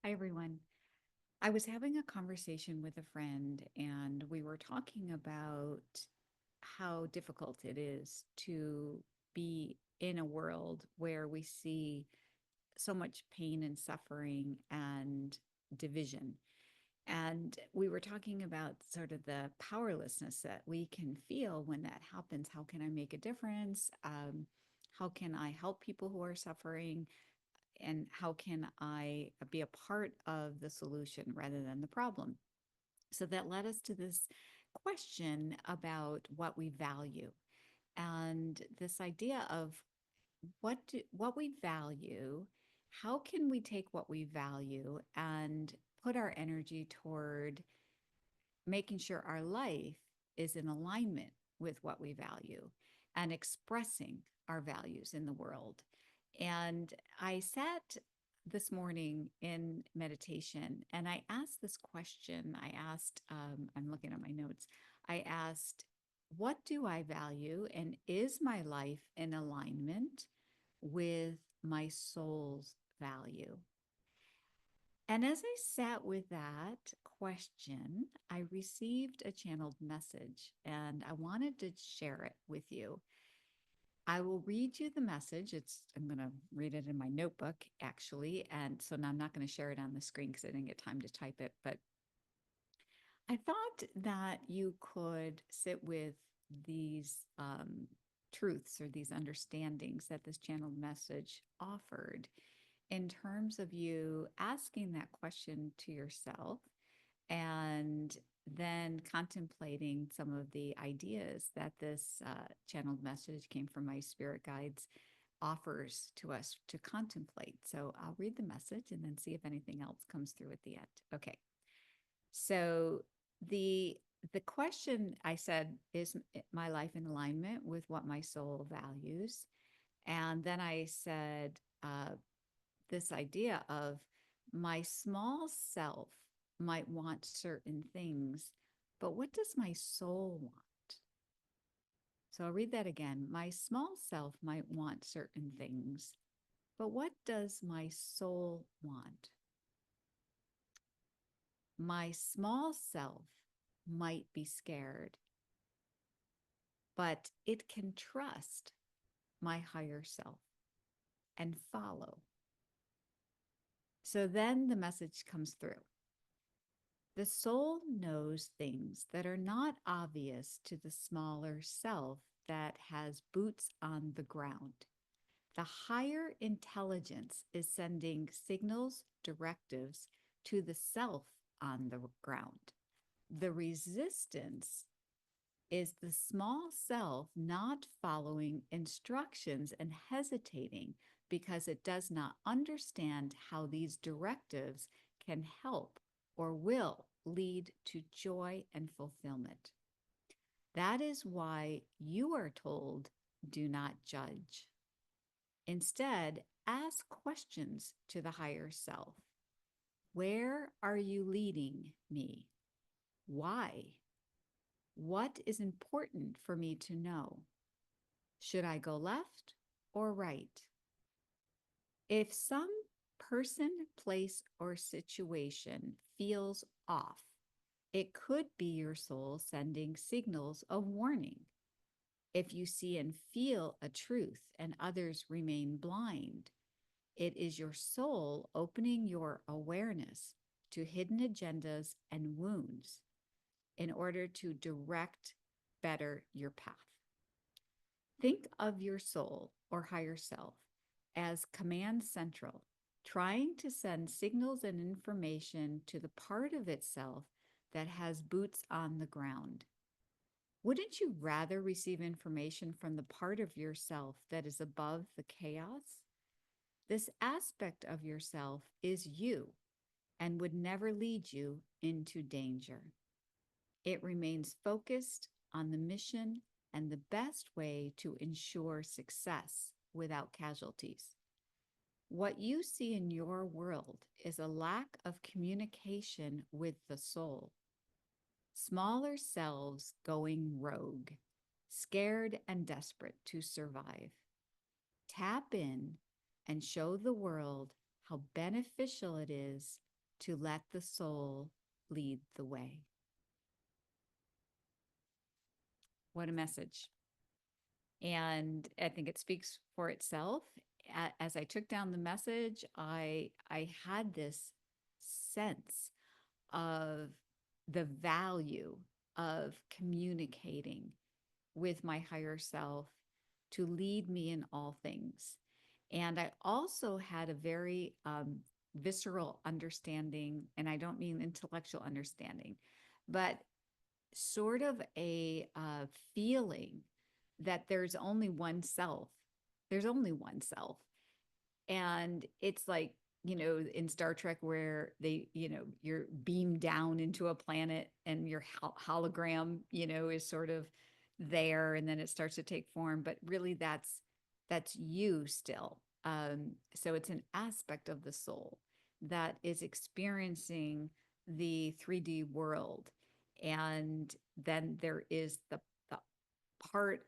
Hi, everyone. I was having a conversation with a friend, and we were talking about how difficult it is to be in a world where we see so much pain and suffering and division. And we were talking about sort of the powerlessness that we can feel when that happens. How can I make a difference? How can I help people who are suffering? And how can I be a part of the solution rather than the problem? So that led us to this question about what we value and this idea of what we value. How can we take what we value and put our energy toward making sure our life is in alignment with what we value and expressing our values in the world. And I sat this morning in meditation and I asked this question. I'm looking at my notes. I asked, what do I value? And is my life in alignment with my soul's value? And as I sat with that question, I received a channeled message and I wanted to share it with you. I will read you the message. I'm going to read it in my notebook, actually. And so now I'm not going to share it on the screen because I didn't get time to type it. But I thought that you could sit with these truths or these understandings that this channeled message offered in terms of you asking that question to yourself and then contemplating some of the ideas that this channeled message came from my spirit guides offers to us to contemplate. So I'll read the message and then see if anything else comes through at the end. Okay. So the the question I said is my life in alignment with what my soul values? And then I said this idea of my small self might want certain things, but what does my soul want? So I'll read that again. My small self might want certain things, but what does my soul want? My small self might be scared, but it can trust my higher self and follow. So then the message comes through. The soul knows things that are not obvious to the smaller self that has boots on the ground. The higher intelligence is sending signals, directives to the self on the ground. The resistance is the small self not following instructions and hesitating because it does not understand how these directives can help or will lead to joy and fulfillment. That is why you are told, do not judge. Instead, ask questions to the higher self. Where are you leading me? Why? What is important for me to know? Should I go left or right? If some person, place, or situation feels off, it could be your soul sending signals of warning. If you see and feel a truth and others remain blind, it is your soul opening your awareness to hidden agendas and wounds in order to direct better your path. Think of your soul or higher self as command central, trying to send signals and information to the part of itself that has boots on the ground. Wouldn't you rather receive information from the part of yourself that is above the chaos? This aspect of yourself is you and would never lead you into danger. It remains focused on the mission and the best way to ensure success without casualties. What you see in your world is a lack of communication with the soul. Smaller selves going rogue, scared and desperate to survive. Tap in and show the world how beneficial it is to let the soul lead the way. What a message. And I think it speaks for itself. As I took down the message, I had this sense of the value of communicating with my higher self to lead me in all things. And I also had a very visceral understanding, and I don't mean intellectual understanding, but sort of a feeling that there's only one self. There's only one self. And it's like, in Star Trek where you're beamed down into a planet and your hologram, is sort of there and then it starts to take form, but really that's you still. So it's an aspect of the soul that is experiencing the 3D world. And then there is the part,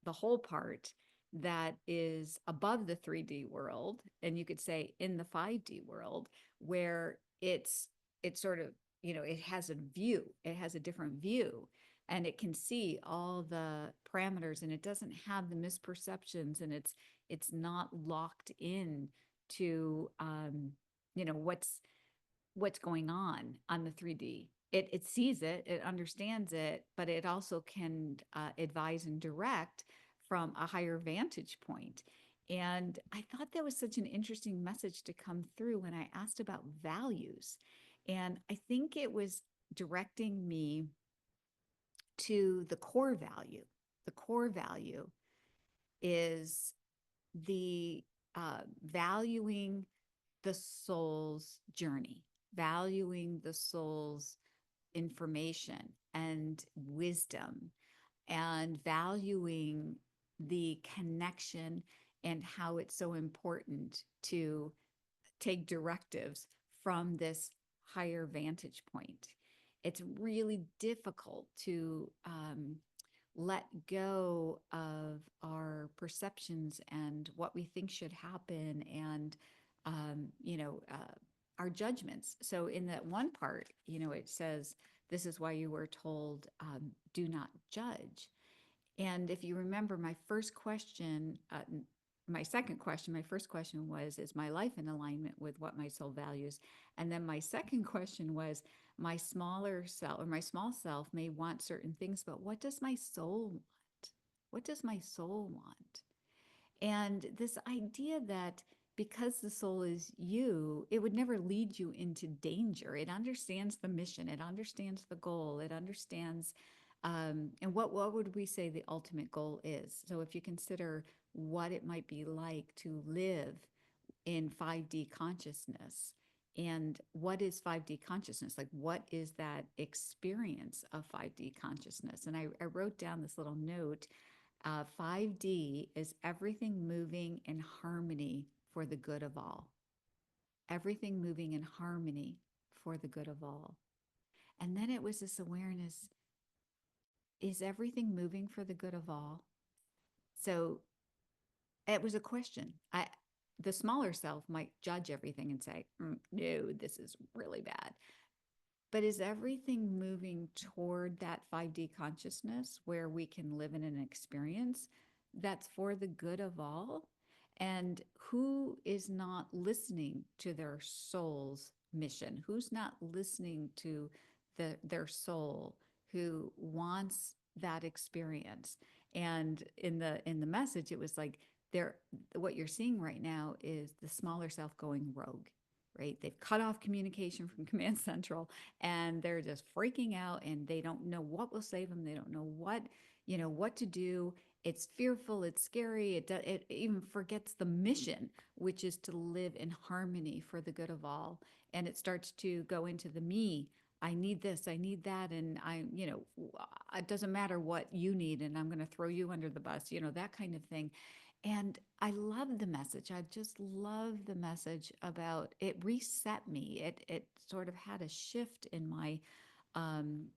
the whole part that is above the 3D world, and you could say in the 5D world, where it's sort of, it has a view, it has a different view, and it can see all the parameters, and it doesn't have the misperceptions, and it's not locked in to what's going on the 3D. It sees it, it understands it, but it also can advise and direct from a higher vantage point. And I thought that was such an interesting message to come through when I asked about values. And I think it was directing me to the core value. The core value is the valuing the soul's journey, valuing the soul's information and wisdom, and valuing the connection and how it's so important to take directives from this higher vantage point. It's really difficult to let go of our perceptions and what we think should happen, and um, you know uh, our judgments. So in that one part, it says, this is why you were told, do not judge. And if you remember, my first question was, is my life in alignment with what my soul values? And then my second question was, my smaller self or my small self may want certain things, but what does my soul want? What does my soul want? And this idea that because the soul is you, it would never lead you into danger. It understands the mission, it understands the goal, it understands, and what would we say the ultimate goal is? So if you consider what it might be like to live in 5D consciousness, and what is 5D consciousness? Like, what is that experience of 5D consciousness? And I wrote down this little note. 5D is everything moving in harmony for the good of all. Everything moving in harmony for the good of all. And then it was this awareness, is everything moving for the good of all? So it was a question. The smaller self might judge everything and say, no, this is really bad. But is everything moving toward that 5D consciousness where we can live in an experience that's for the good of all? And who is not listening to their soul's mission? Who's not listening to their soul who wants that experience? And in the message, it was like, there, what you're seeing right now is the smaller self going rogue, right? They've cut off communication from Command Central, and they're just freaking out, and they don't know what will save them. They don't know what to do. It's fearful, it's scary. It even forgets the mission, which is to live in harmony for the good of all. And it starts to go into the me. I need this, I need that, and it doesn't matter what you need, and I'm going to throw you under the bus, that kind of thing. And I love the message. I just love the message about it reset me. It sort of had a shift um,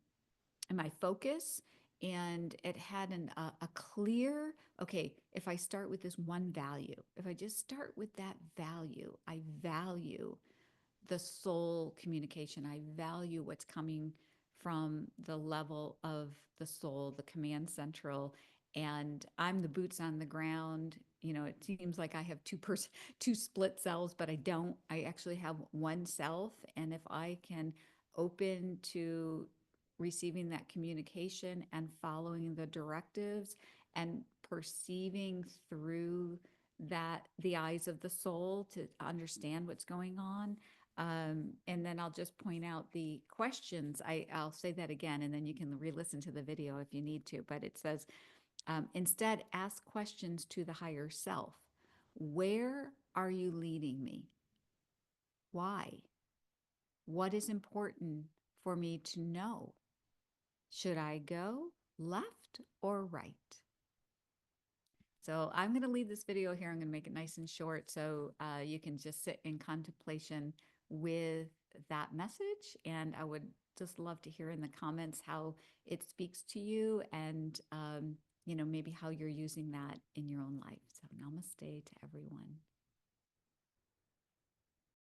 in my focus, and it had a clear, okay, if I start with this one value, if I just start with that value, I value the soul communication. I value what's coming from the level of the soul, the command central. And I'm the boots on the ground. It seems like I have two split selves, but I don't. I actually have one self. And if I can open to receiving that communication and following the directives and perceiving through the eyes of the soul to understand what's going on. And then I'll just point out the questions. I'll say that again, and then you can re-listen to the video if you need to. But it says, instead, ask questions to the higher self. Where are you leading me? Why? What is important for me to know? Should I go left or right? So I'm going to leave this video here. I'm going to make it nice and short so you can just sit in contemplation with that message. And I would just love to hear in the comments how it speaks to you and, maybe how you're using that in your own life. So namaste to everyone.